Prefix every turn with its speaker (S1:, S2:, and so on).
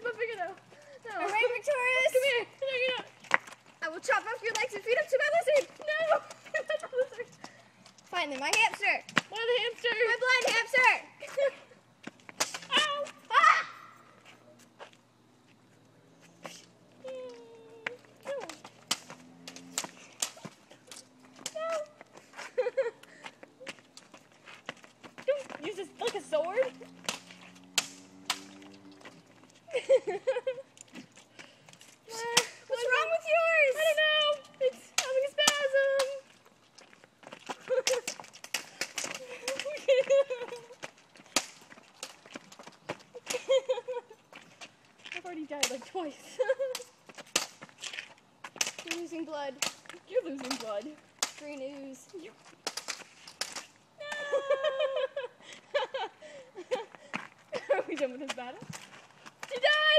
S1: my finger now. No.
S2: All right, Victorious.
S1: Come here. No, you're not.
S2: I will chop off your legs and feed them to my lizard.
S1: No. You're not the lizard.
S2: Finally, my hamster.
S1: Why the hamster?
S2: My blind hamster.
S1: Ow.
S2: Ah!
S1: No. No. Don't use this like a sword.
S2: What's wrong with yours?
S1: I don't know. It's having a spasm. I've already died like twice.
S2: You're losing blood.
S1: You're losing blood.
S2: Green ooze.
S1: Are we done with this battle? She died!